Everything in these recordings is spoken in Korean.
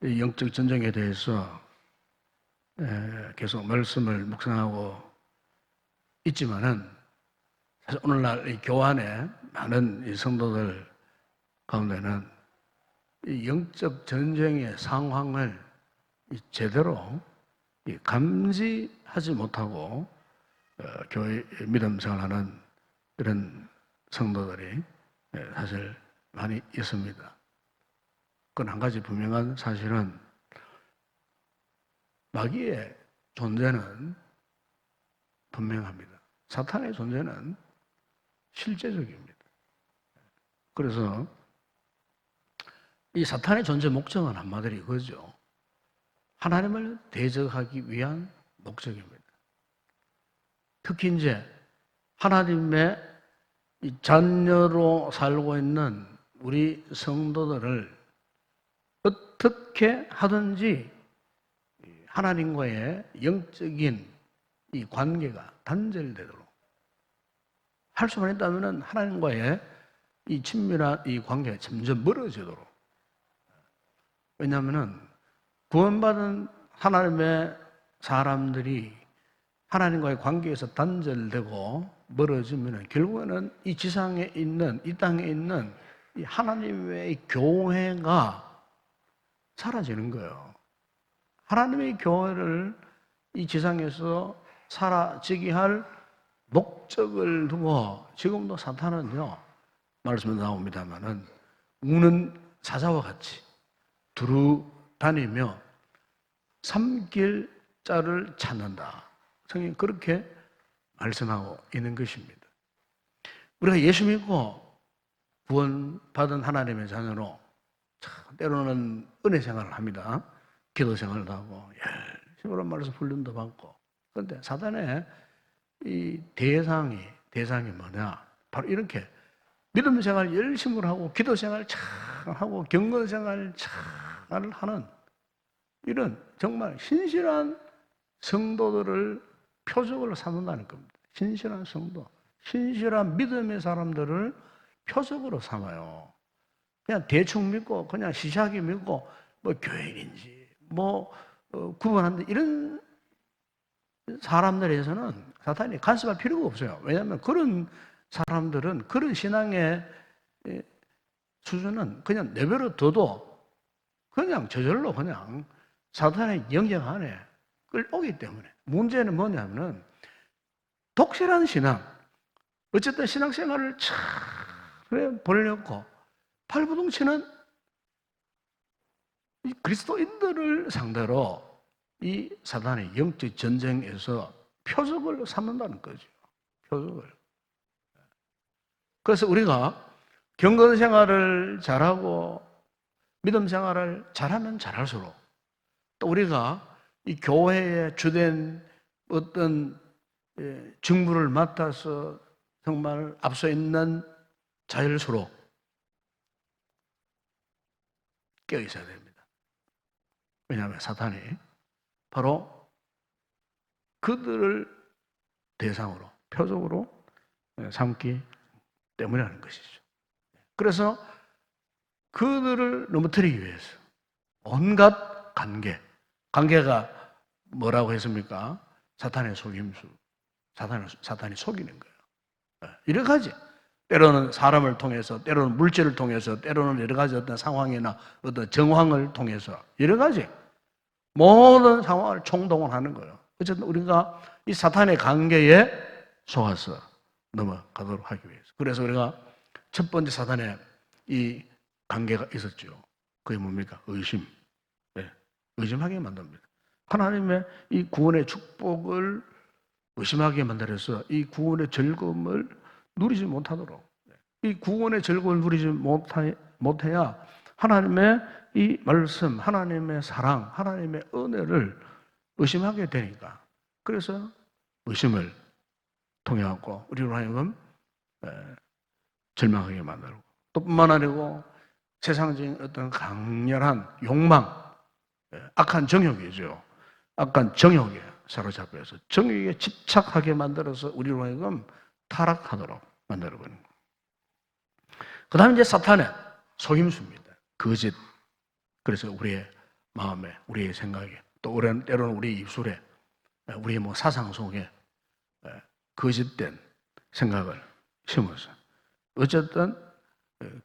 이 영적 전쟁에 대해서 계속 말씀을 묵상하고 있지만은 사실 오늘날 이 교환에 많은 이 성도들 가운데는 이 영적 전쟁의 상황을 제대로 감지하지 못하고 교회 믿음 생활하는 이런 성도들이 사실 많이 있습니다. 그건 한 가지 분명한 사실은 마귀의 존재는 분명합니다. 사탄의 존재는 실제적입니다. 그래서 이 사탄의 존재 목적은 한마디로 이거죠. 하나님을 대적하기 위한 목적입니다. 특히 이제 하나님의 자녀로 살고 있는 우리 성도들을 어떻게 하든지 하나님과의 영적인 이 관계가 단절되도록 할 수만 있다면 하나님과의 이 친밀한 이 관계가 점점 멀어지도록. 왜냐하면 구원받은 하나님의 사람들이 하나님과의 관계에서 단절되고 멀어지면 결국에는 이 지상에 있는, 이 땅에 있는 이 하나님의 교회가 사라지는 거예요. 하나님의 교회를 이 지상에서 사라지게 할 목적을 두고 지금도 사탄은요, 말씀에 나옵니다만은 우는 사자와 같이 두루 다니며 삼킬 자를 찾는다. 성경이 그렇게 말씀하고 있는 것입니다. 우리가 예수 믿고 구원받은 하나님의 자녀로 때로는 은혜 생활을 합니다. 기도 생활도 하고 열심히 말해서 훈련도 받고. 그런데 사단의 이 대상이 뭐냐? 바로 이렇게 믿음 생활 열심히 하고 기도 생활 잘 하고 경건 생활 잘 하는 이런 정말 신실한 성도들을 표적으로 삼는다는 겁니다. 신실한 성도, 신실한 믿음의 사람들을 표적으로 삼아요. 그냥 대충 믿고 그냥 시시하게 믿고 뭐 교인인지 뭐 구원한다 이런 사람들에서는 사탄이 간섭할 필요가 없어요. 왜냐하면 그런 사람들은 그런 신앙의 수준은 그냥 내버려 둬도 그냥 저절로 그냥 사탄의 영역 안에 끌어오기 때문에. 문제는 뭐냐면 독실한 신앙, 어쨌든 신앙생활을 잘 보려고 발부둥치는 이 그리스도인들을 상대로 이 사단의 영적 전쟁에서 표적을 삼는다는 거죠. 표적을. 그래서 우리가 경건 생활을 잘하고 믿음 생활을 잘하면 잘할수록 또 우리가 이 교회의 주된 어떤 직무를 맡아서 정말 앞서 있는 자일수록 깨어 있어야 됩니다. 왜냐하면 사탄이 바로 그들을 대상으로, 표적으로 삼기 때문이라는 것이죠. 그래서 그들을 넘어뜨리기 위해서 온갖 관계가 뭐라고 했습니까? 사탄의 속임수, 사탄이 속이는 거예요. 여러 가지. 때로는 사람을 통해서, 때로는 물질을 통해서, 때로는 여러 가지 어떤 상황이나 어떤 정황을 통해서 여러 가지 모든 상황을 총동원하는 거예요. 어쨌든 우리가 이 사탄의 관계에 속아서 넘어가도록 하기 위해서. 그래서 우리가 첫 번째 사탄의 이 관계가 있었죠. 그게 뭡니까? 의심. 네. 의심하게 만듭니다. 하나님의 이 구원의 축복을 의심하게 만들어서 이 구원의 즐거움을 누리지 못하도록. 이 구원의 즐거움을 누리지 못해야 하나님의 이 말씀, 하나님의 사랑, 하나님의 은혜를 의심하게 되니까. 그래서 의심을 통해 갖고 우리로 하여금 절망하게 만들고 또 뿐만 아니고 세상적인 어떤 강렬한 욕망, 악한 정욕이죠. 악한 정욕에 사로잡혀서 정욕에 집착하게 만들어서 우리로 하여금 타락하도록 만들어버린 거예요. 그 다음에 이제 사탄의 속임수입니다. 거짓. 그래서 우리의 마음에, 우리의 생각에, 또 때로는 우리의 입술에, 우리의 뭐 사상 속에 거짓된 생각을 심어서 어쨌든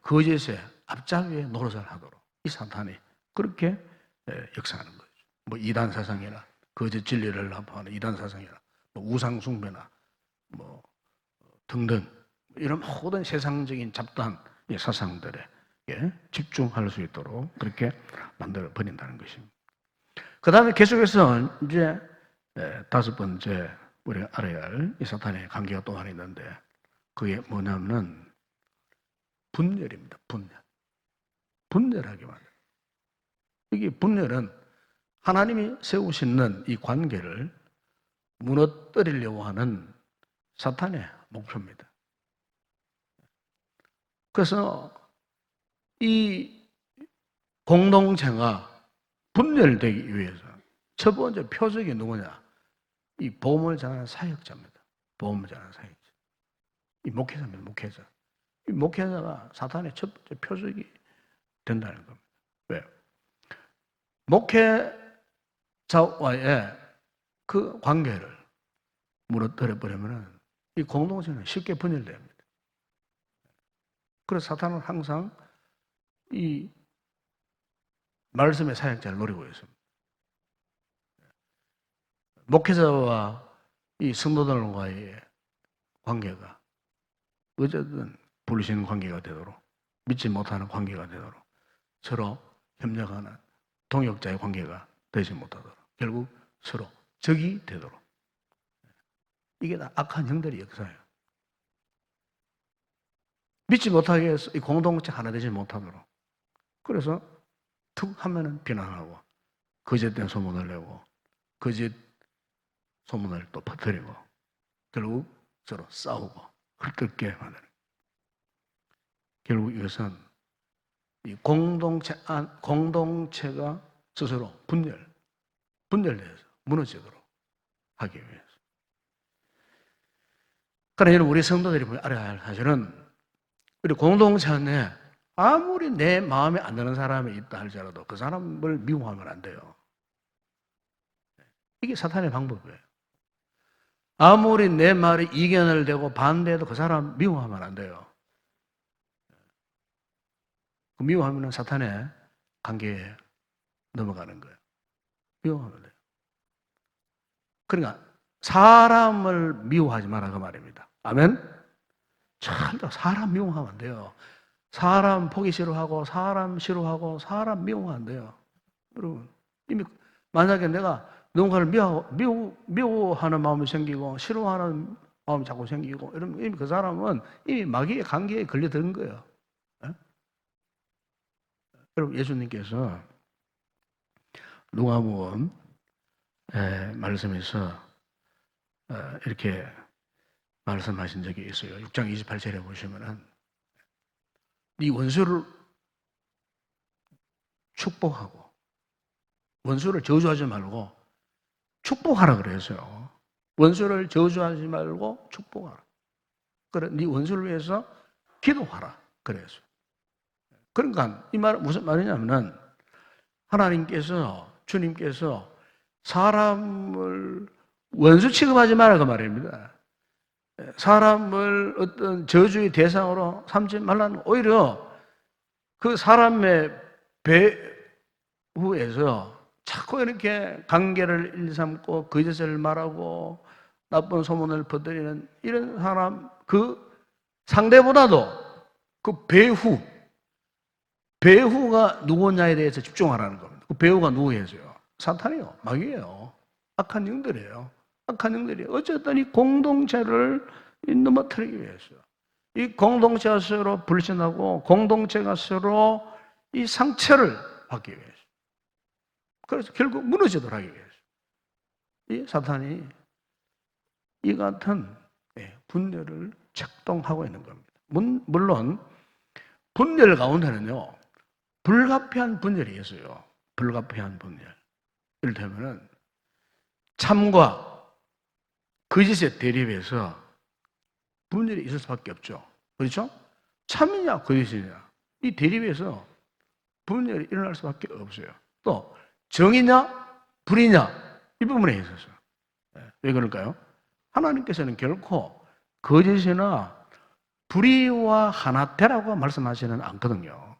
거짓의 앞잡이에 노릇을 하도록 이 사탄이 그렇게 역사하는 거죠. 뭐 이단 사상이나 거짓 진리를 합하는 이단 사상이나 뭐 우상 숭배나 뭐 등등 이런 모든 세상적인 잡다한 사상들에 집중할 수 있도록 그렇게 만들어 버린다는 것입니다. 그 다음에 계속해서 이제 다섯 번째 우리가 알아야 할 이 사탄의 관계가 또 하나 있는데 그게 뭐냐면 분열입니다. 분열하게 만들어요. 이게 분열은 하나님이 세우시는 이 관계를 무너뜨리려고 하는 사탄의 목표입니다. 그래서 이 공동체가 분열되기 위해서 첫 번째 표적이 누구냐? 이 복음을 전하는 사역자입니다. 복음을 전하는 사역자. 이 목회자입니다. 목회자. 이 목회자가 사탄의 첫 번째 표적이 된다는 겁니다. 왜? 목회자와의 그 관계를 무너뜨려 버리면 이 공동체는 쉽게 분열됩니다. 그래서 사탄은 항상 이 말씀의 사역자를 노리고 있습니다. 목회자와 이 성도들과의 관계가 어쨌든 불신 관계가 되도록 믿지 못하는 관계가 되도록 서로 협력하는 동역자의 관계가 되지 못하도록 결국 서로 적이 되도록 이게 다 악한 형들의 역사예요. 믿지 못하게 해서 이 공동체 하나 되지 못하도록 그래서 툭 하면은 비난하고 거짓된 소문을 내고 거짓 소문을 또 퍼뜨리고 결국 서로 싸우고 헐뜯게 만드는 결국 이것은 이 공동체가 스스로 분열돼서 무너지도록 하기 위해서. 그러나 우리 성도들이 알아야 할 사실은 우리 공동체 안에 아무리 내 마음에 안 드는 사람이 있다 할지라도 그 사람을 미워하면 안 돼요. 이게 사탄의 방법이에요. 아무리 내 말이 이견을 대고 반대해도 그 사람 미워하면 안 돼요. 미워하면 사탄의 관계에 넘어가는 거예요. 미워하면 돼요. 그러니까 사람을 미워하지 마라 그 말입니다. 아멘? 절대 사람 미워하면 안 돼요. 사람 보기 싫어하고 사람 싫어하고 사람 미워하면 안 돼요. 여러분 이미 만약에 내가 누군가를 미워하는 마음이 생기고 싫어하는 마음이 자꾸 생기고 이러면 이미 그 사람은 이미 마귀의 관계에 걸려든 거예요. 네? 여러분 예수님께서 누가복음 말씀에서 이렇게 말씀하신 적이 있어요. 6장 28절에 보시면은 네 원수를 축복하고 원수를 저주하지 말고 축복하라 그랬어요. 원수를 저주하지 말고 축복하라. 그래, 네 원수를 위해서 기도하라 그랬어요. 그러니까 이 말은 무슨 말이냐면은 하나님께서 주님께서 사람을 원수 취급하지 마라 그 말입니다. 사람을 어떤 저주의 대상으로 삼지 말라는 오히려 그 사람의 배후에서 자꾸 이렇게 관계를 일삼고 거짓을 말하고 나쁜 소문을 퍼뜨리는 이런 사람 그 상대보다도 그 배후가 누구냐에 대해서 집중하라는 겁니다. 그 배후가 누구예요? 사탄이요. 마귀예요. 악한 영들이에요. 악한 영들이 어쨌든 이 공동체를 넘어뜨리기 위해서 이 공동체가 서로 불신하고 공동체가 서로 이 상처를 받기 위해서 그래서 결국 무너지도록 하기 위해서 이 사탄이 이 같은 분열을 작동하고 있는 겁니다. 물론 분열 가운데는요 불가피한 분열이 있어요. 불가피한 분열. 이를테면은 참과 거짓의 대립에서 분열이 있을 수밖에 없죠. 그렇죠? 참이냐 거짓이냐 이 대립에서 분열이 일어날 수밖에 없어요. 또 정이냐 불이냐 이 부분에 있어서. 왜 그럴까요? 하나님께서는 결코 거짓이나 불의와 하나 되라고 말씀하지는 않거든요.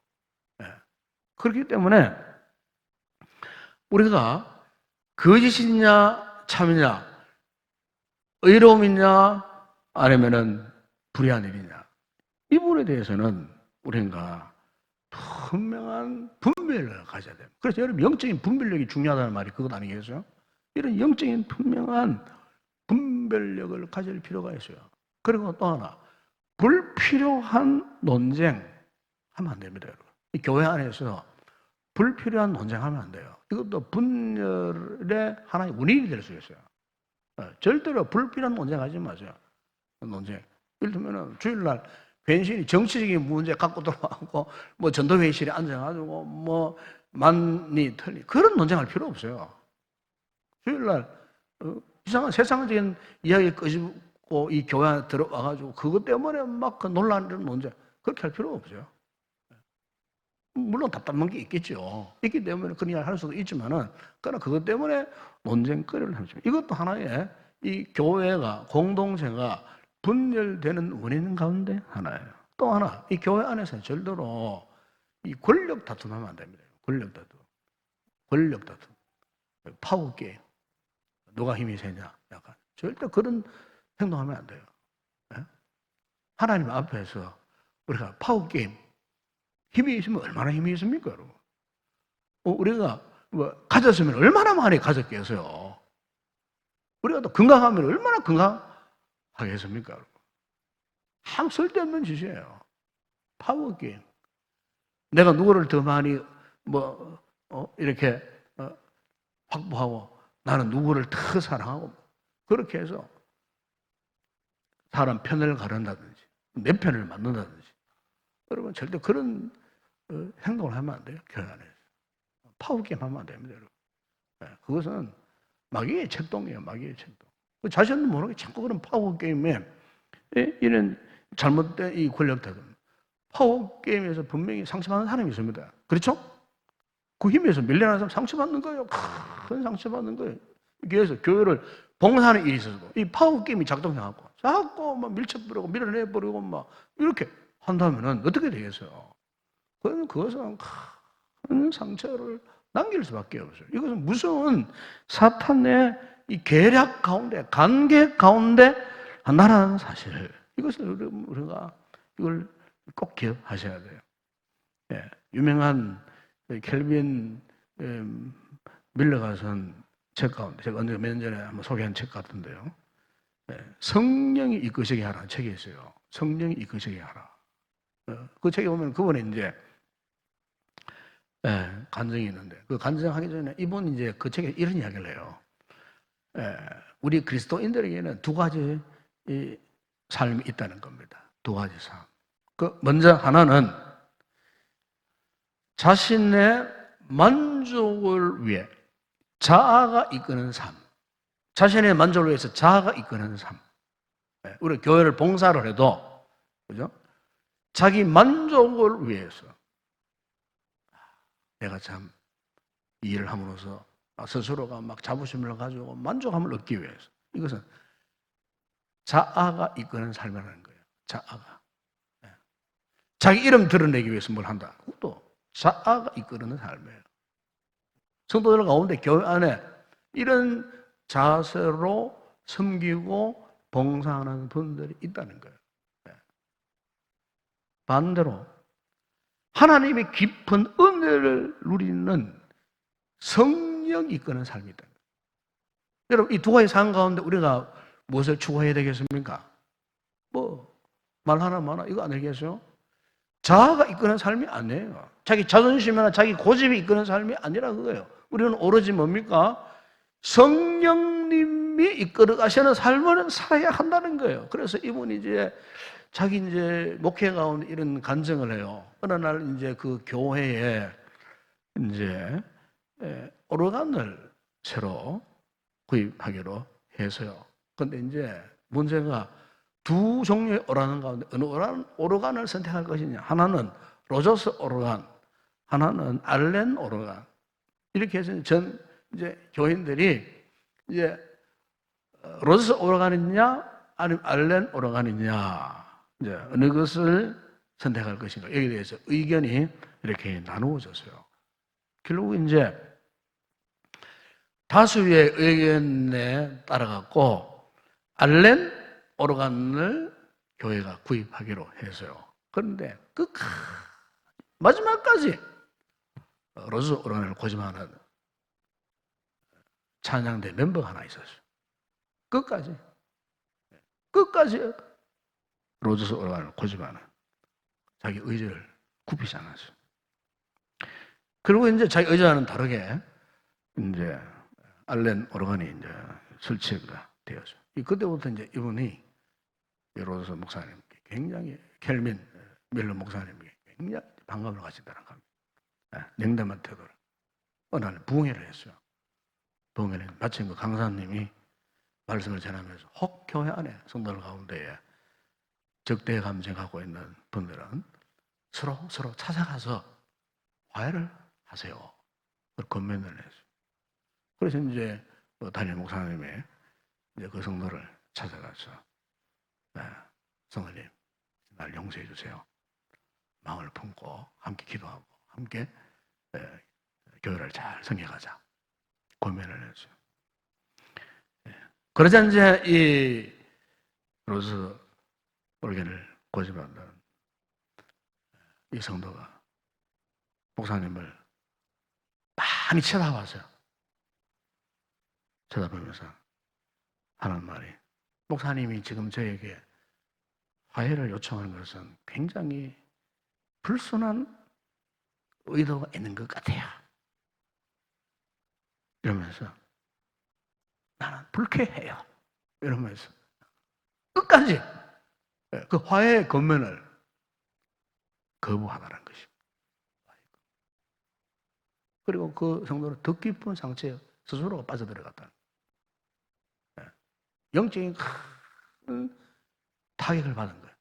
그렇기 때문에 우리가 거짓이냐 참이냐, 의로움이냐 아니면은 불의한 일이냐, 이 부분에 대해서는 우리가 분명한 분별력을 가져야 돼요. 그래서 여러분 영적인 분별력이 중요하다는 말이 그것 아니겠어요? 이런 영적인 분명한 분별력을 가질 필요가 있어요. 그리고 또 하나, 불필요한 논쟁 하면 안 됩니다, 여러분. 이 교회 안에서 불필요한 논쟁하면 안 돼요. 이것도 분열의 하나의 원인이 될 수 있어요. 절대로 불필요한 논쟁하지 마세요. 논쟁. 예를 들면 주일날 괜시히 정치적인 문제 갖고 들어와고 뭐 전도회의실에 앉아가지고 뭐 맞니 틀리 그런 논쟁할 필요 없어요. 주일날 이상한 세상적인 이야기 끄집고 이 교회 안에 들어와가지고 그것 때문에 막 그 논란이라는 논쟁 그렇게 할 필요 없어요. 물론 답답한 게 있겠죠. 있기 때문에 그런 이야기를 할 수도 있지만은 그러나 그것 때문에 논쟁거리를 하죠. 이것도 하나의 이 교회가 공동체가 분열되는 원인 가운데 하나예요. 또 하나, 이 교회 안에서는 절대로 이 권력 다툼하면 안 됩니다. 권력 다툼. 권력 다툼. 파워게임. 누가 힘이 세냐. 약간. 절대 그런 행동하면 안 돼요. 네? 하나님 앞에서 우리가 파워게임. 힘이 있으면 얼마나 힘이 있습니까, 여러분? 우리가 뭐 가졌으면 얼마나 많이 가졌겠어요. 우리가 또 건강하면 얼마나 건강하겠습니까, 여러분? 아무 쓸데없는 짓이에요. 파워게임. 내가 누구를 더 많이 이렇게 확보하고 나는 누구를 더 사랑하고 그렇게 해서 사람 편을 가른다든지 내 편을 만든다든지 여러분 절대 그런 행동을 하면 안 돼요. 교회 안에서. 파워게임 하면 안 됩니다, 여러분. 그것은 마귀의 책동이에요. 마귀의 책동. 자신도 모르게 자꾸 그런 파워게임에 이런 잘못된 이 권력 다툼. 파워게임에서 분명히 상처받는 사람이 있습니다. 그렇죠? 그 힘에서 밀려나는 사람 상처받는 거예요. 큰 상처받는 거예요. 그래서 교회를 봉사하는 일이 있어도 이 파워게임이 작동해갖고 자꾸 막 밀쳐버리고 밀어내버리고 막 이렇게 한다면은 어떻게 되겠어요? 그것은 큰 상처를 남길 수밖에 없어요. 이것은 무서운 사탄의 이 계략 가운데, 관계 가운데 한다는 사실. 이것을 우리가 이걸 꼭 기억하셔야 돼요. 예, 유명한 켈빈 밀러가 쓴 책 가운데 제가 언제 몇 년 전에 한번 소개한 책 같은데요. 성령이 이끄시게 하라는 책이 있어요. 성령이 이끄시게 하라. 그 책에 보면 그분이 이제 간증이 있는데 그 간증하기 전에 이분 이제 그 책에 이런 이야기를 해요. 우리 그리스도인들에게는 두 가지 이 삶이 있다는 겁니다. 두 가지 삶. 그 먼저 하나는 자신의 만족을 위해 자아가 이끄는 삶. 자신의 만족을 위해서 자아가 이끄는 삶. 우리 교회를 봉사를 해도 그죠? 자기 만족을 위해서 내가 참 이 일을 함으로써 스스로가 막 자부심을 가지고 만족함을 얻기 위해서 이것은 자아가 이끄는 삶이라는 거예요. 자아가. 자기 이름 드러내기 위해서 뭘 한다. 그것도 자아가 이끄는 삶이에요. 성도들 가운데 교회 안에 이런 자세로 섬기고 봉사하는 분들이 있다는 거예요. 반대로 하나님의 깊은 은혜를 누리는 성령이 이끄는 삶이다. 여러분, 이 두 가지 삶 가운데 우리가 무엇을 추구해야 되겠습니까? 말 하나 많아 이거 안 되겠어요? 자아가 이끄는 삶이 아니에요. 자기 자존심이나 자기 고집이 이끄는 삶이 아니라 그거예요. 우리는 오로지 뭡니까? 성령님이 이끌어 가시는 삶을 살아야 한다는 거예요. 그래서 이분이 이제 자기 이제 목회 가운데 이런 간증을 해요. 어느 날 이제 그 교회에 이제 오르간을 새로 구입하기로 해서요. 근데 이제 문제가 두 종류의 오르간 가운데 어느 오르간을 선택할 것이냐. 하나는 로저스 오르간, 하나는 알렌 오르간. 이렇게 해서 이제 교인들이 이제 로저스 오르간이냐 아니면 알렌 오르간이냐 이제 어느 것을 선택할 것인가 여기에 대해서 의견이 이렇게 나누어졌어요. 결국 이제 다수의 의견에 따라갖고 알렌 오르간을 교회가 구입하기로 했어요. 그런데 마지막까지 로저스 오르간을 고집하는 찬양대 멤버가 하나 있었어요. 끝까지 로저스 오르간을 고집하는 자기 의지를 굽히지 않았어요. 그리고 이제 자기 의지와는 다르게 이제 알렌 오르간이 이제 설치가 되었죠. 그때부터 이제 이분이 로저스 목사님께 굉장히 켈빈 밀러 목사님께 굉장히 반감을 가진다는 겁니다. 냉담한 태도를. 어느 날 부흥회를 했어요. 부흥회는 마침 그 강사님이 말씀을 전하면서 혹 교회 안에 성도들 가운데에 적대 감정하고 있는 분들은 서로 찾아가서 화해를 하세요. 권면을 했어요. 그래서 이제 담임 목사님이 이제 그 성도를 찾아가서 성도님 날 용서해 주세요. 마음을 품고 함께 기도하고 함께 교회를 잘 섬겨가자. 권면을 했어요. 그러자 이제 이 로저스 오르간을 고집한다는 이 성도가 목사님을 많이 쳐다봤어요. 쳐다보면서 하는 말이 목사님이 지금 저에게 화해를 요청하는 것은 굉장히 불순한 의도가 있는 것 같아요. 이러면서 나는 불쾌해요. 이러면서 끝까지 그 화해의 권면을 거부하다는 것입니다. 그리고 그 성도는 더 깊은 상처에 스스로가 빠져들어갔다. 영적인 큰 타격을 받은 거예요.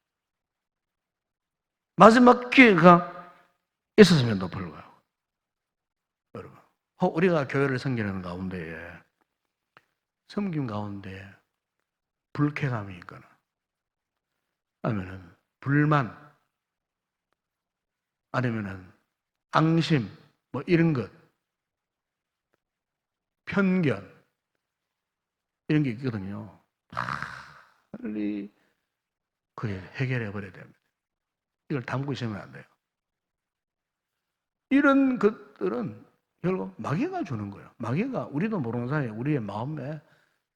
마지막 기회가 있었음에도 불구하고 여러분, 우리가 교회를 섬기는 가운데에 섬김 가운데 불쾌감이 있거나 아니면은 불만 아니면은 앙심 뭐 이런 것 편견 이런 게 있거든요. 빨리 그게 해결해 버려야 됩니다. 이걸 담고 있으면 안 돼요. 이런 것들은 결국 마귀가 주는 거예요. 마귀가 우리도 모르는 사이에 우리의 마음에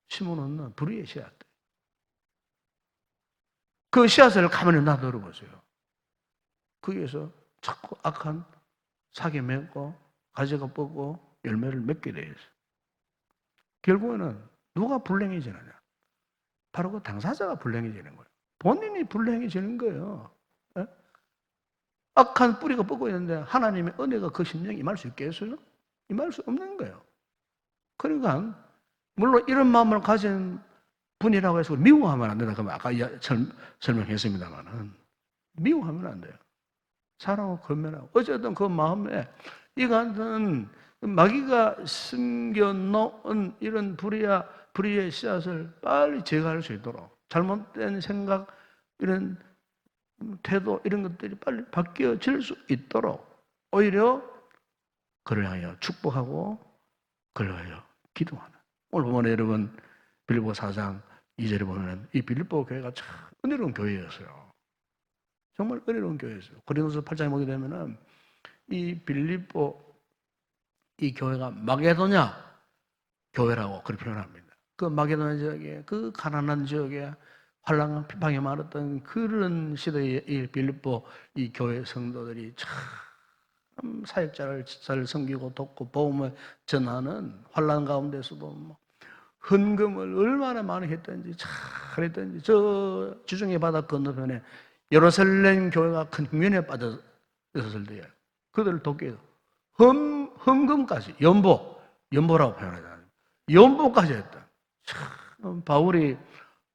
심어놓는 불의의 씨앗. 그 씨앗을 가만히 놔둬 보세요. 거기에서 자꾸 악한 사기 맺고 가지가 뻗고 열매를 맺게 돼 있어요. 결국에는 누가 불행해지느냐? 바로 그 당사자가 불행해지는 거예요. 본인이 불행해지는 거예요. 네? 악한 뿌리가 뻗고 있는데 하나님의 은혜가 그 심령에 임할 수 있겠어요? 임할 수 없는 거예요. 그러니까 물론 이런 마음을 가진 분이라고 해서 미워하면 안 된다. 그러면 아까 설명했습니다만은 미워하면 안 돼요. 사랑하고 건면하고 어쨌든 그 마음에 이 같은 마귀가 숨겨놓은 이런 불의의 씨앗을 빨리 제거할 수 있도록 잘못된 생각 이런 태도 이런 것들이 빨리 바뀌어질 수 있도록 오히려 그를 향하여 축복하고 그를 향하여 기도하는 오늘 보면 여러분 빌립보 4장 2절에 보면 이 빌립보 교회가 참 은혜로운 교회였어요. 정말 은혜로운 교회였어요. 고린도서 8장에 보게 되면은 이 빌립보 이 교회가 마게도냐 교회라고 그렇게 표현합니다. 그 마게도냐 지역에 그 가난한 지역에 환난과 비방이 많았던 그런 시대의 이 빌립보 이 교회 성도들이 참 사역자를 잘 섬기고 돕고 복음을 전하는 환난 가운데서도 헌금을 얼마나 많이 했던지 잘했던지 저 지중해 바다 건너편에 예루살렘 교회가 큰 흉년에 빠졌을 때에 그들을 돕기 위해서 헌금까지 연보라고 표현하잖아요. 연보까지 했다. 참 바울이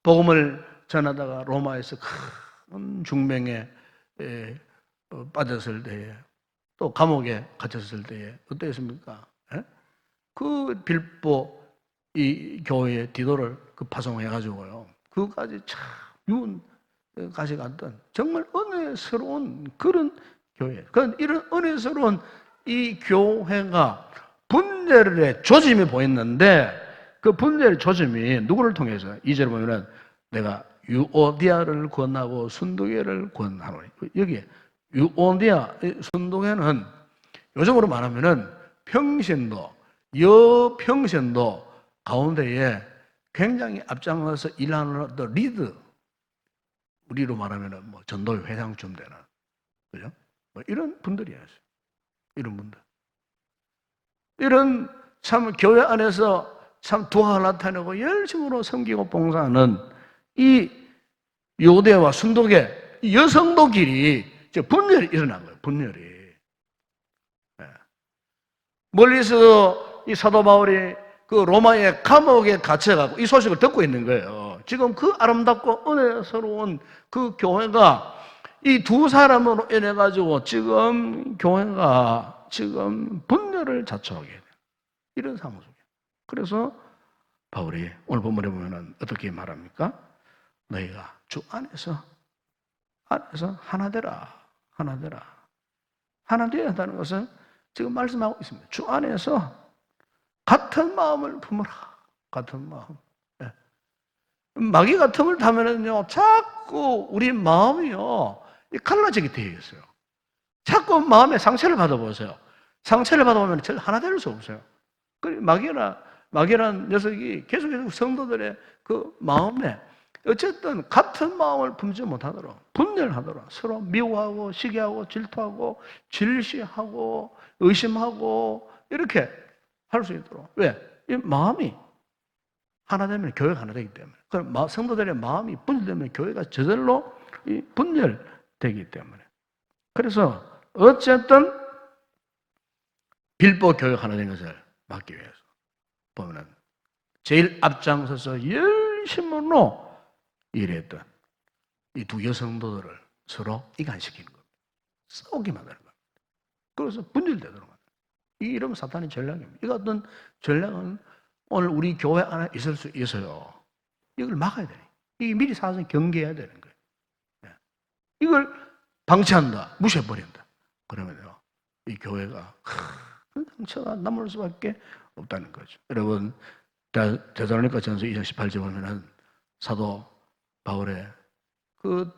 복음을 전하다가 로마에서 큰 중병에 빠졌을 때에 또 감옥에 갇혔을 때에 어땠습니까? 그 빌보 이 교회의 디도를 그 파송해가지고요. 그까지 참 유은 가져갔던 정말 은혜스러운 그런 교회. 그런 이런 은혜스러운 이 교회가 분열의 조짐이 보였는데 그 분열의 조짐이 누구를 통해서 2절에 보면은 내가 유오디아를 구원하고 순두개를 구원하노니 여기에 유오디아 순두개는 요즘으로 말하면은 평신도 여평신도 가운데에 굉장히 앞장서서 일하는 리드 우리로 말하면은 뭐 전도회 회장쯤 되는 그죠? 뭐 이런 분들이에요. 이런 분들. 이런 참 교회 안에서 참 두각을 나타내고 열심으로 섬기고 봉사하는 이 요대와 순독의 여성도끼리 분열이 일어난 거예요. 분열이. 네. 멀리서 이 사도 바울이 그 로마의 감옥에 갇혀가고 이 소식을 듣고 있는 거예요. 지금 그 아름답고 은혜스러운 그 교회가 이 두 사람으로 인해 가지고 지금 교회가 지금 분열을 자초하게 돼요. 이런 상황 속에. 그래서 바울이 오늘 본문에 보면은 어떻게 말합니까? 너희가 주 안에서 하나 되라. 하나 되라. 하나 되어야 한다는 것은 지금 말씀하고 있습니다. 주 안에서 같은 마음을 품으라. 같은 마음. 네. 마귀가 틈을 타면은요, 자꾸 우리 마음이요, 갈라지게 되어 있어요. 자꾸 마음에 상처를 받아보세요. 상처를 받아보면 절 하나 될 수 없어요. 마귀란 녀석이 계속해서 성도들의 그 마음에 어쨌든 같은 마음을 품지 못하도록 분열하도록 서로 미워하고 시기하고 질투하고 질시하고 의심하고 이렇게 할 수 있도록. 왜? 이 마음이 하나 되면 교회가 하나 되기 때문에. 그럼 성도들의 마음이 분열되면 교회가 저절로 분열되기 때문에. 그래서 어쨌든 빌보 교회가 하나 된 것을 막기 위해서 보면은 제일 앞장서서 열심으로 일했던 이 두 여성도들을 서로 이간시키는 겁니다. 싸우게 만드는 겁니다. 그래서 분열되도록 만드는 겁니다. 이러면 사탄의 전략입니다. 이 같은 전략은 오늘 우리 교회 안에 있을 수 있어요. 이걸 막아야 돼요. 이게 미리 사실 경계해야 되는 거예요. 이걸 방치한다, 무시해버린다. 그러면요, 이 교회가 큰 상처가 남을 수밖에 없다는 거죠. 여러분, 데살로니가 전서 2장 18절 보면은 사도 바울의 그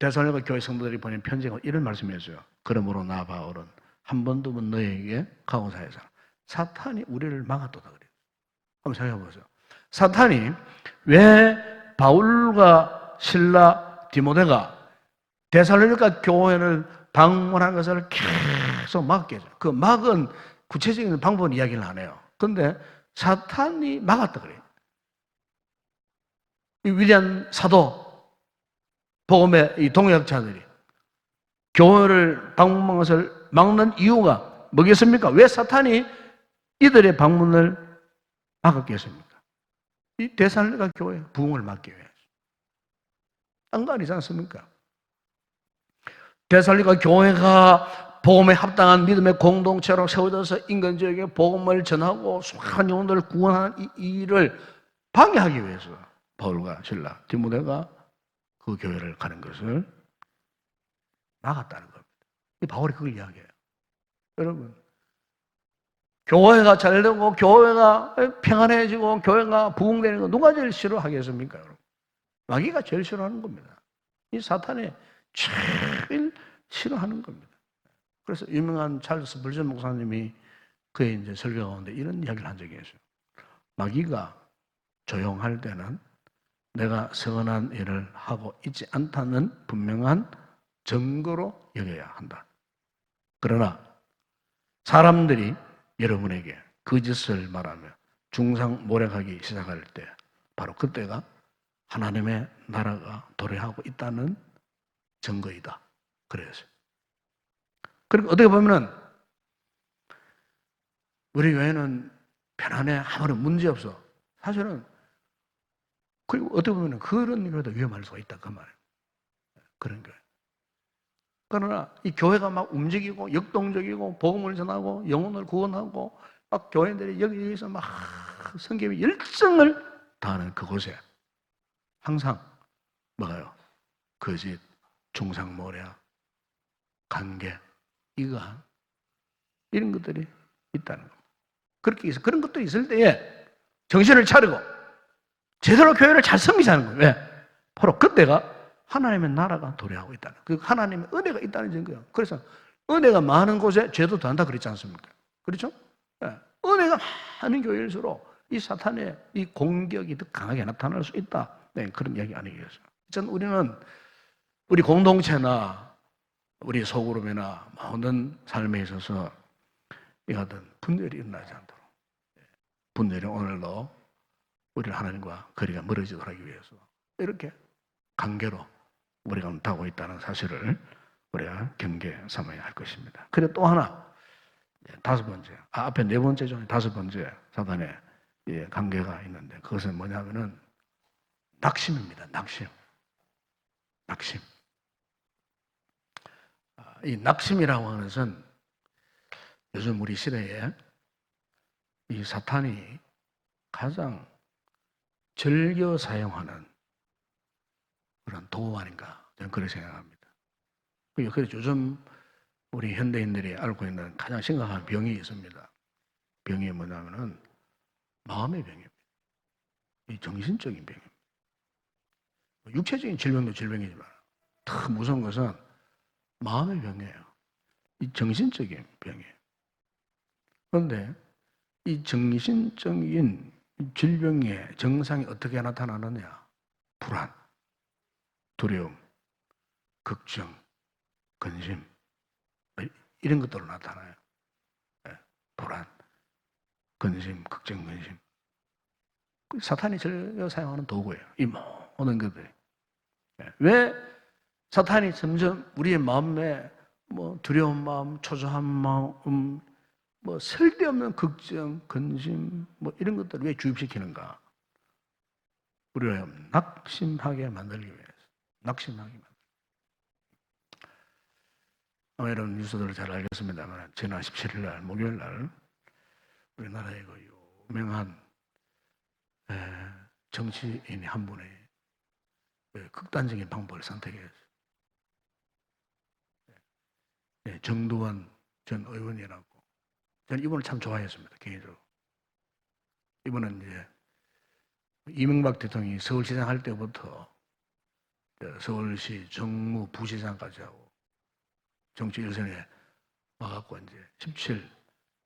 데살로니가 교회 성도들이 보낸 편지가 이런 말씀이었어요. 그러므로 나 바울은 한 번 두 번 너에게 가고사해서 사탄이 우리를 막았도다 그래요. 한번 생각해 보세요. 사탄이 왜 바울과 실라 디모데가 데살로니가 교회를 방문한 것을 계속 막게 해요. 그 막은 구체적인 방법은 이야기를 안 해요. 그런데 사탄이 막았다 그래요. 이 위대한 사도, 복음의 이 동역자들이 교회를 방문한 것을 막는 이유가 뭐겠습니까? 왜 사탄이 이들의 방문을 막았겠습니까? 이 데살로니가 교회 부흥을 막기 위해서. 딴 거 아니지 않습니까? 데살로니가 교회가 복음에 합당한 믿음의 공동체로 세워져서 인간적인 복음을 전하고 수많은 영혼들을 구원하는 이 일을 방해하기 위해서 바울과 실라, 디모데가 그 교회를 가는 것을 막았다는 겁니다. 이 바울이 그걸 이야기해요. 여러분, 교회가 잘되고 교회가 평안해지고 교회가 부흥되는 거 누가 제일 싫어하겠습니까? 여러분? 마귀가 제일 싫어하는 겁니다. 이 사탄이 제일 싫어하는 겁니다. 그래서 유명한 찰스 불전 목사님이 그의 이제 설교 가운데 이런 이야기를 한 적이 있어요. 마귀가 조용할 때는 내가 선한 일을 하고 있지 않다는 분명한 증거로 여겨야 한다. 그러나 사람들이 여러분에게 거짓을 말하며 중상모략하기 시작할 때 바로 그때가 하나님의 나라가 도래하고 있다는 증거이다. 그래서 그리고 어떻게 보면은 우리 교회는 편안해 아무런 문제 없어. 사실은 그리고 어떻게 보면은 그런 교회도 위험할 수가 있다 그 말이에요. 그런 교회. 그러나 이 교회가 막 움직이고 역동적이고 복음을 전하고 영혼을 구원하고 막 교인들이 여기서 막 성경의 열정을 다하는 그곳에 항상 뭐가요? 거짓, 중상모략, 관계, 이거한 이런 것들이 있다는 겁니다. 그렇게 해서 그런 것들이 있을 때에 정신을 차리고 제대로 교회를 잘 섬기자는 거예요. 왜? 바로 그때가 하나님의 나라가 도래하고 있다는 거예요. 그 하나님의 은혜가 있다는 증거예요. 그래서 은혜가 많은 곳에 죄도 더한다 그랬지 않습니까? 그렇죠? 네. 은혜가 많은 교회일수록 이 사탄의 이 공격이 더 강하게 나타날 수 있다. 네, 그런 이야기 아니겠어요. 전 우리는 우리 공동체나 우리 소그룹이나 모든 삶에 있어서 이 같은 분열이 일어나지 않도록 분열이 오늘도 우리를 하나님과 거리가 멀어지도록 하기 위해서 이렇게 관계로 우리가 타고 있다는 사실을 우리가 경계 삼아야 할 것입니다. 그리고 또 하나 다섯 번째, 앞에 네 번째 중에 다섯 번째 사단의 관계가 있는데 그것은 뭐냐면은 낙심입니다. 낙심. 이 낙심이라고 하는 것은 요즘 우리 시대에 이 사탄이 가장 즐겨 사용하는 그런 도구 아닌가 저는 그렇게 생각합니다. 그래서 요즘 우리 현대인들이 앓고 있는 가장 심각한 병이 있습니다. 병이 뭐냐면은 마음의 병입니다. 이 정신적인 병입니다. 육체적인 질병도 질병이지만 더 무서운 것은 마음의 병이에요. 이 정신적인 병이에요. 그런데 이 정신적인 질병의 증상이 어떻게 나타나느냐? 불안, 두려움, 걱정, 근심 이런 것들로 나타나요. 불안, 근심, 걱정, 근심. 사탄이 즐겨 사용하는 도구예요. 이 모든 것들이. 왜 사탄이 점점 우리의 마음에 뭐 두려운 마음, 초조한 마음, 뭐 쓸데없는 걱정, 근심, 뭐 이런 것들을 왜 주입시키는가? 우리를 낙심하게 만들기 위해서. 낙심하게 만들기. 여러분 뉴스들을 잘 알겠습니다만 지난 17일 날 목요일 날 우리나라의 그 유명한 정치인 한 분이 극단적인 방법을 선택했어요. 정두환 전 의원이라고. 저는 이분을 참 좋아했습니다, 개인적으로. 이분은 이제 이명박 대통령이 서울시장 할 때부터 서울시 정무 부시장까지 하고 정치 일선에 와갖고 이제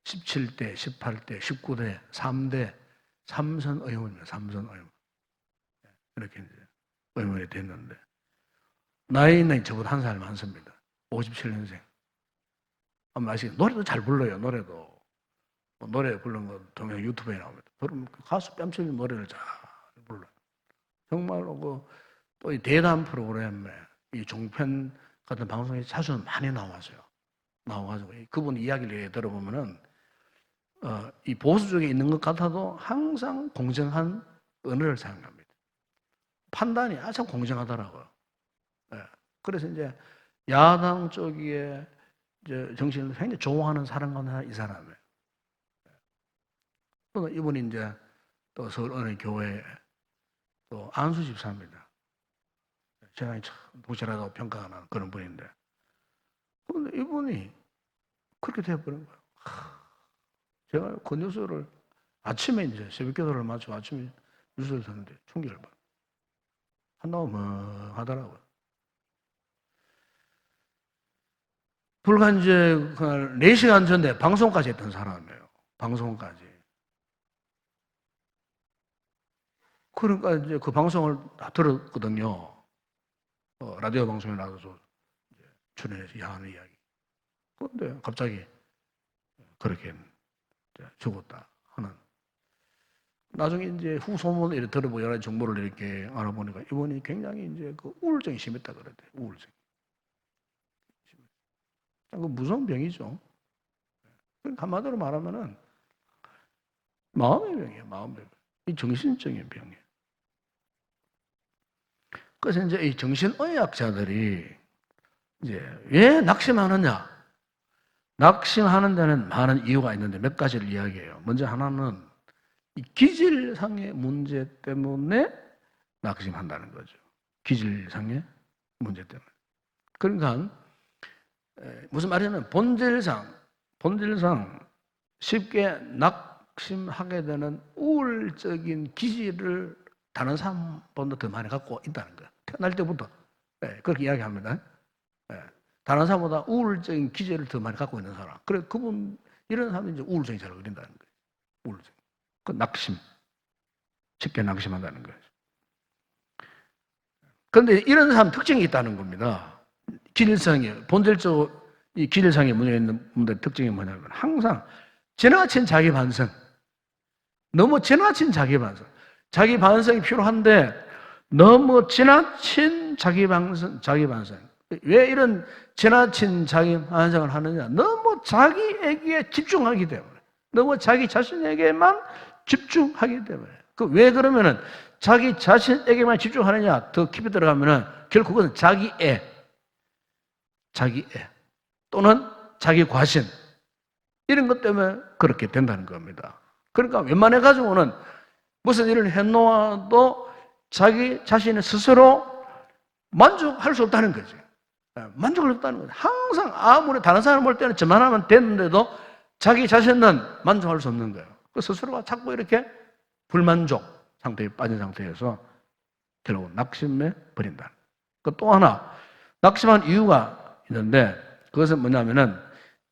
17대, 18대, 19대, 3대, 3선 의원입니다. 3선 의원. 이렇게 이제 의원이 됐는데, 나이는 저보다 한 살 많습니다. 57년생. 아마 아시겠 노래도 잘 불러요, 노래도. 노래 부르는 거 동영 유튜브에 나옵니다. 그럼 가수 뺨치는 노래를 잘 불러요. 정말로 또 이 대담 프로그램에 이 종편 같은 방송에 자주 많이 나와서요. 나와가지고 그분 이야기를 들어보면은 이 보수 쪽에 있는 것 같아도 항상 공정한 언어를 사용합니다. 판단이 아주 공정하더라고요. 네. 그래서 이제 야당 쪽에 이제 정치인을 굉장히 좋아하는 사람과 이 사람이에요. 또 이분이 이제 또 서울 어느 교회에 또 안수 집사입니다. 제가 참 부실하다고 평가하는 그런 분인데, 그런데 이분이 그렇게 되어버린 거예요. 제가 그 뉴스를 아침에 이제 새벽 기도를 마치고 아침에 뉴스를 듣는데 충격을 받아요. 한나고 뭐 하더라고요. 불과 이제 4시간 전에 방송까지 했던 사람이에요. 방송까지. 그러니까 이제 그 방송을 다 들었거든요. 라디오 방송에 나가서 출연해서 야하는 이야기. 그런데 갑자기 그렇게 죽었다 하는. 나중에 이제 후소문을 이렇게 들어보고 여러 정보를 이렇게 알아보니까 이분이 굉장히 이제 그 우울증이 심했다 그랬대요. 우울증. 그 무서운 병이죠. 한마디로 말하면은 마음의 병이에요. 마음의 병. 이 정신적인 병이에요. 그래서 이제 이 정신의학자들이 이제 왜 낙심하느냐? 낙심하는 데는 많은 이유가 있는데 몇 가지를 이야기해요. 먼저 하나는 이 기질상의 문제 때문에 낙심한다는 거죠. 기질상의 문제 때문에. 그러니까 무슨 말이냐면 본질상 쉽게 낙심하게 되는 우울적인 기질을 다른 사람보다 더 많이 갖고 있다는 거예요. 태어날 때부터 그렇게 이야기합니다. 다른 사람보다 우울적인 기질을 더 많이 갖고 있는 사람. 그래 그분 이런 사람이 이제 우울증이 잘 걸린다는 거예요. 우울증. 그 낙심. 쉽게 낙심한다는 거예요. 그런데 이런 사람 특징이 있다는 겁니다. 기질성이 본질적으로 이 기질상의 문제가 있는 분들의 특징이 뭐냐면 항상 지나친 자기 반성. 너무 지나친 자기 반성. 자기 반성이 필요한데 너무 지나친 자기 반성. 왜 이런 지나친 자기 반성을 하느냐? 너무 자기에게 집중하기 때문에. 너무 자기 자신에게만 집중하기 때문에. 왜 그러면은 자기 자신에게만 집중하느냐? 더 깊이 들어가면은 결국 그건 자기애 또는 자기 과신 이런 것 때문에 그렇게 된다는 겁니다. 그러니까 웬만해 가지고는 무슨 일을 해놓아도 자기 자신을 스스로 만족할 수 없다는 거죠. 만족할 수 없다는 거죠. 항상 아무리 다른 사람 볼 때는 저만 하면 되는데도 자기 자신은 만족할 수 없는 거예요. 그 스스로가 자꾸 이렇게 불만족 상태에 빠진 상태에서 결국 낙심에 버린다. 또 하나 낙심한 이유가 있는데 그것은 뭐냐면은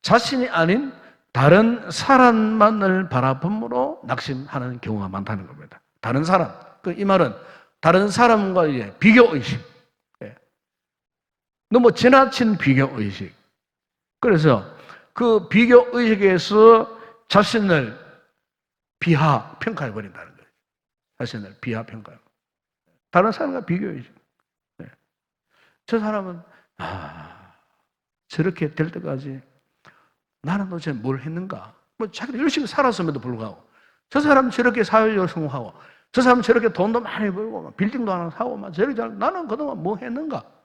자신이 아닌 다른 사람만을 바라봄으로 낙심하는 경우가 많다는 겁니다. 다른 사람. 이 말은 다른 사람과의 비교의식. 너무 지나친 비교의식. 그래서 그 비교의식에서 자신을 비하평가해버린다는 거예요. 자신을 비하평가. 다른 사람과 비교의식. 저 사람은 저렇게 될 때까지 나는 도대체 뭘 했는가? 자기도 열심히 살았음에도 불구하고 저 사람 저렇게 사회적으로 성공하고 저 사람 저렇게 돈도 많이 벌고 빌딩도 하나 사고 저렇게 잘 나는 그동안 뭐 했는가?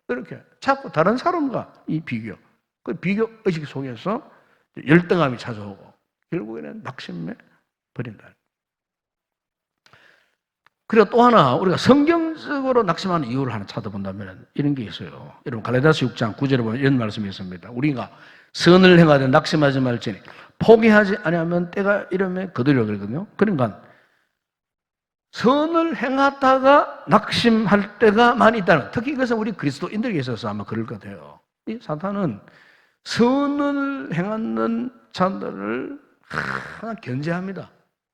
이렇게 자꾸 다른 사람과 이 비교, 그 비교 의식 속에서 열등감이 찾아오고 결국에는 낙심에 버린다. 그리고 또 하나 우리가 성경적으로 낙심하는 이유를 하나 찾아본다면 이런 게 있어요. 여러분 갈라디아서 6장 9절에 보면 이런 말씀이 있습니다. 우리가 선을 행하되 낙심하지 말지니 포기하지 아니하면 때가 이르면 거두리라 그러거든요. 그러니까 선을 행하다가 낙심할 때가 많이 있다는, 특히 이것은 우리 그리스도인들에게 있어서 아마 그럴 것 같아요. 이 사탄은 선을 행하는 자들을 항상 견제합니다.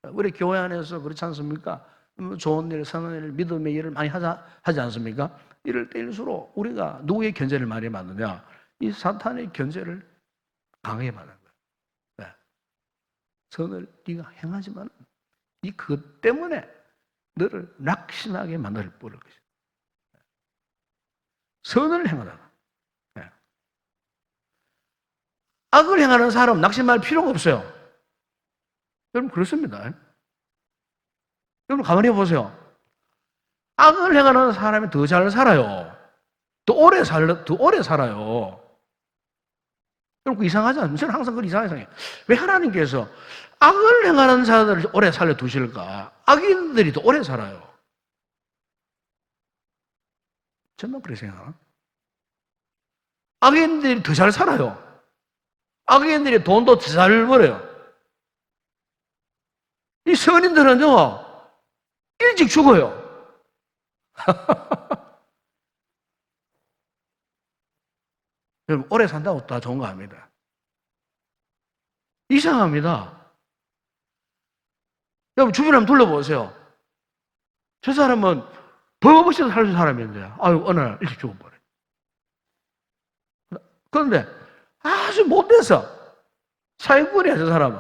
우리 교회 안에서 그렇지 않습니까? 좋은 일, 선한 일, 믿음의 일을 많이 하지 않습니까? 이럴 때일수록 우리가 누구의 견제를 많이 받느냐? 이 사탄의 견제를 강하게 받는 거예요. 네. 선을 네가 행하지만 이 그것 때문에 너를 낙심하게 만들 뿐일 것이다. 선을 행하다가 악을 행하는 사람 낙심할 필요가 없어요. 여러분 그렇습니다. 여러분 가만히 보세요. 악을 행하는 사람이 더 잘 살아요. 더 오래 살아요. 여러분 이상하지 않아요? 저는 항상 이상해요. 왜 하나님께서 악을 행하는 자들을 오래 살려두실까? 악인들이 더 오래 살아요. 저는 그렇게 생각해요. 악인들이 더 잘 살아요. 악인들이 돈도 더 잘 벌어요. 이 선인들은요, 일찍 죽어요. 여러분, 오래 산다고 다 좋은 거 아닙니다. 이상합니다. 여러분, 주변 한번 둘러보세요. 저 사람은 법 없이 살던 사람인데, 어느 날 일찍 죽어버려요. 그런데 아주 못돼서 사회꾼이야, 저 사람은.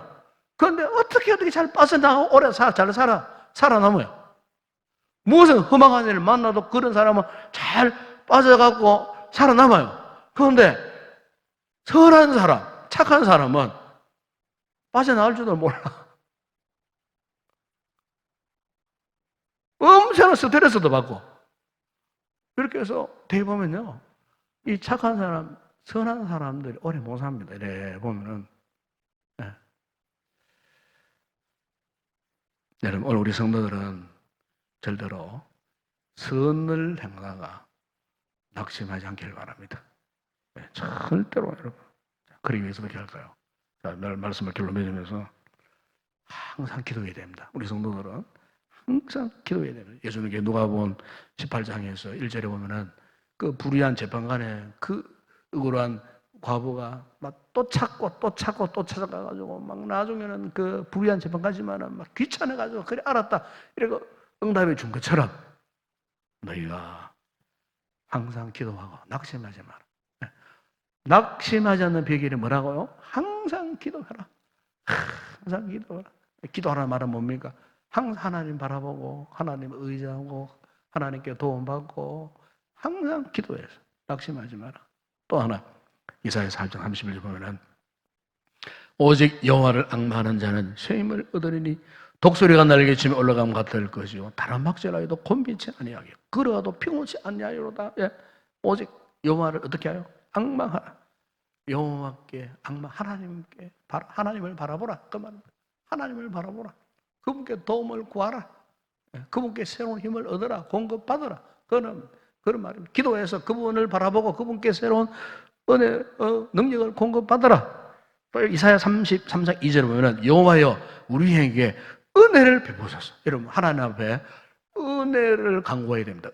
그런데 어떻게 잘 빠져나가고 오래 잘 살아남아요. 무슨 험악한 일을 만나도 그런 사람은 잘 빠져갖고 살아남아요. 그런데 선한 사람, 착한 사람은 빠져나갈 줄도 몰라. 엄청난 스트레스도 받고. 이렇게 해서 대개 보면요, 이 착한 사람, 선한 사람들이 오래 못 삽니다. 이래 보면은. 예. 여러분, 오늘 우리 성도들은 절대로 선을 행하다가 낙심하지 않기를 바랍니다. 네, 절대로 여러분. 그러기 위해서 어떻게 할까요? 자, 늘 말씀을 결론 맺으면서 항상 기도해야 됩니다. 우리 성도들은 항상 기도해야 됩니다. 예수님께 누가복음 18장에서 1절에 보면은 그 불의한 재판관의 그 억울한 과부가 막 또 찾고 또 찾고 또 찾아가가지고 막 나중에는 그 불의한 재판관이지만은 막 귀찮아가지고 그래 알았다 이러고 응답해 준 것처럼 너희가 항상 기도하고 낙심하지 마라. 낙심하지 않는 비결이 뭐라고요? 항상 기도해라. 항상 기도해라. 기도하라는 말은 뭡니까? 항상 하나님 바라보고 하나님 의지하고 하나님께 도움받고 항상 기도해서 낙심하지 마라. 또 하나 이사야 4장 31절 보면은 오직 여호와를 앙망하는 자는 쇠임을 얻으리니 독수리가 날개치며 올라가면 같을 것이요 다른 막질하여도 곤비치 아니하게 걸어가도 피곤치 아니하리로다. 예. 오직 여호와를 어떻게 하여? 앙망하라. 여호와께 앙망 하나님께 하나님을 바라보라. 그 말입니다. 하나님을 바라보라. 그분께 도움을 구하라. 예. 그분께 새로운 힘을 얻어라. 공급받아라. 그런 말입니다. 기도해서 그분을 바라보고 그분께 새로운 은혜, 능력을 공급받아라. 또 이사야 33장 2절에 보면 여호와여 우리에게 은혜를 베푸소서. 여러분 하나님 앞에 은혜를 간구해야 됩니다.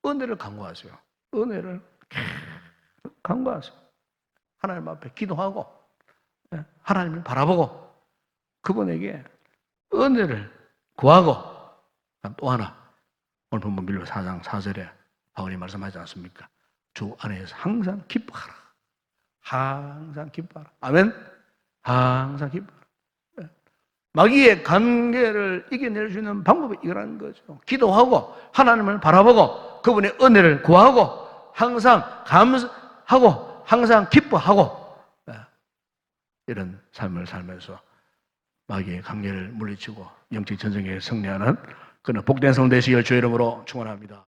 은혜를 간구하세요. 은혜를 간구하세요. 하나님 앞에 기도하고 하나님을 바라보고 그분에게 은혜를 구하고 또 하나 오늘 본문 빌립보 4장 4절에 바울이 말씀하지 않습니까? 주 안에서 항상 기뻐하라. 항상 기뻐하라. 아멘? 항상 기뻐하라. 마귀의 관계를 이겨낼 수 있는 방법이 이거라는 거죠. 기도하고 하나님을 바라보고 그분의 은혜를 구하고 항상 감사하고 항상 기뻐하고 이런 삶을 살면서 마귀의 관계를 물리치고 영적 전쟁에 승리하는 그는 복된 성 되시길 주의 이름으로 축원합니다.